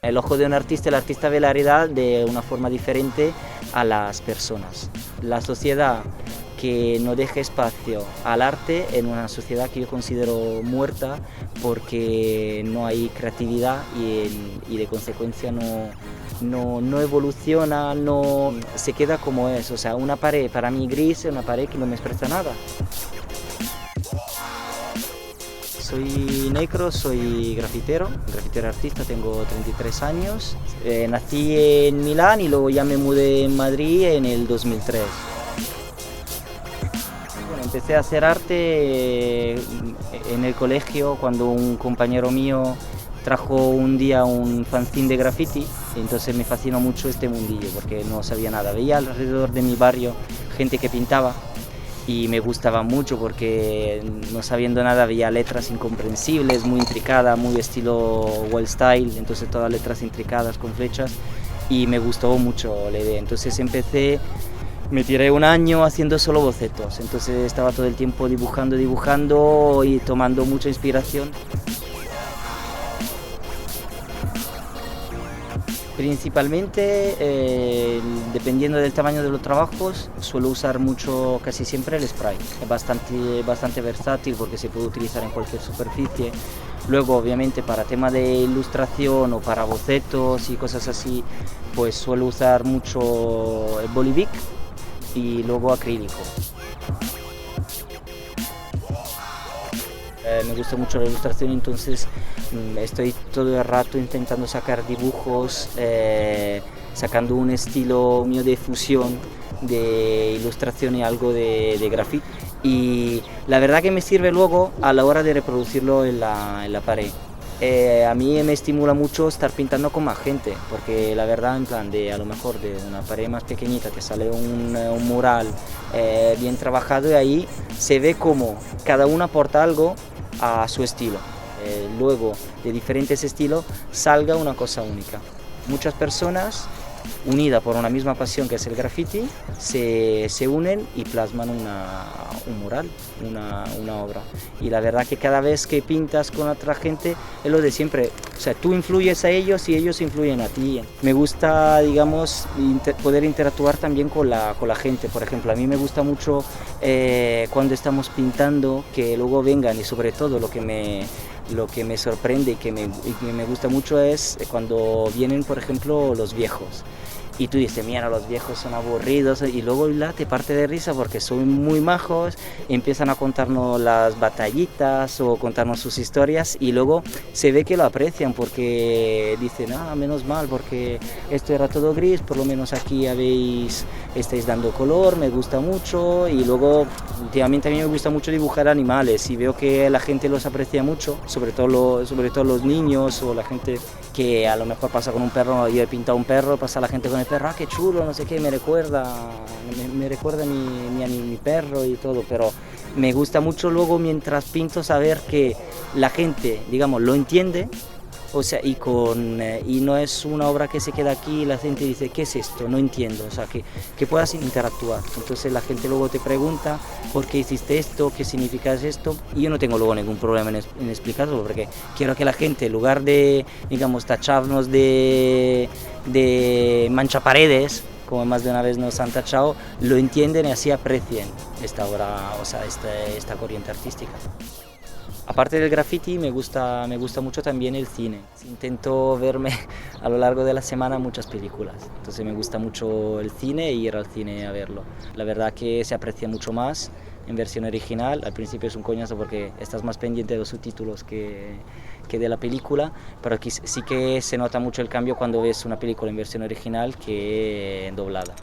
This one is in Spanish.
El ojo de un artista, el artista ve la realidad de una forma diferente a las personas. La sociedad que no deja espacio al arte en una sociedad que yo considero muerta porque no hay creatividad y de consecuencia no evoluciona, no se queda como es. O sea, una pared para mí gris es una pared que no me expresa nada. Soy negro, soy grafitero artista, tengo 33 años. Nací en Milán y luego ya me mudé en Madrid en el 2003. Bueno, empecé a hacer arte en el colegio cuando un compañero mío trajo un día un fanzine de graffiti, y entonces me fascinó mucho este mundillo porque no sabía nada. Veía alrededor de mi barrio gente que pintaba y me gustaba mucho porque no sabiendo nada veía letras incomprensibles, muy intricadas, muy estilo wild style, entonces todas letras intricadas con flechas y me gustó mucho la idea. Entonces me tiré un año haciendo solo bocetos, entonces estaba todo el tiempo dibujando y tomando mucha inspiración. Principalmente, dependiendo del tamaño de los trabajos, suelo usar mucho, casi siempre el spray. Es bastante versátil porque se puede utilizar en cualquier superficie. Luego, obviamente, para tema de ilustración o para bocetos y cosas así, pues suelo usar mucho el Bolivic y luego acrílico. Me gusta mucho la ilustración, entonces estoy todo el rato intentando sacar dibujos, sacando un estilo mío de fusión de ilustración y algo de graffiti. Y la verdad que me sirve luego a la hora de reproducirlo en la pared. A mí me estimula mucho estar pintando con más gente, porque la verdad, en plan de a lo mejor de una pared más pequeñita te sale un mural bien trabajado y ahí se ve como cada uno aporta algo a su estilo. Luego de diferentes estilos salga una cosa única. Muchas personas unidas por una misma pasión que es el graffiti se unen y plasman un mural, una obra. Y la verdad que cada vez que pintas con otra gente es lo de siempre, o sea, tú influyes a ellos y ellos influyen a ti. Me gusta, digamos, poder interactuar también con la gente. Por ejemplo, a mí me gusta mucho cuando estamos pintando que luego vengan, y sobre todo lo que me sorprende y que me gusta mucho es cuando vienen, por ejemplo, los viejos. Y tú dices, mira, los viejos son aburridos, y luego te parte de risa porque son muy majos, empiezan a contarnos las batallitas o contarnos sus historias y luego se ve que lo aprecian porque dicen, menos mal, porque esto era todo gris, por lo menos aquí estáis dando color, me gusta mucho. Y luego últimamente a mí me gusta mucho dibujar animales y veo que la gente los aprecia mucho, sobre todo los niños o la gente que a lo mejor pasa con un perro. Yo he pintado un perro, pasa la gente con el perro, qué chulo, no sé qué, me recuerda mi perro y todo, pero me gusta mucho luego mientras pinto saber que la gente, digamos, lo entiende. O sea, y no es una obra que se queda aquí y la gente dice, ¿qué es esto? No entiendo, o sea, que puedas interactuar. Entonces la gente luego te pregunta, ¿por qué hiciste esto? ¿Qué significa esto? Y yo no tengo luego ningún problema en explicarlo, porque quiero que la gente, en lugar de, digamos, tacharnos de manchaparedes, como más de una vez nos han tachado, lo entienden y así aprecien esta obra, o sea, esta corriente artística. Aparte del graffiti me gusta mucho también el cine. Intento verme a lo largo de la semana muchas películas, entonces me gusta mucho el cine y ir al cine a verlo. La verdad que se aprecia mucho más en versión original. Al principio es un coñazo porque estás más pendiente de los subtítulos que de la película, pero aquí sí que se nota mucho el cambio cuando ves una película en versión original que doblada.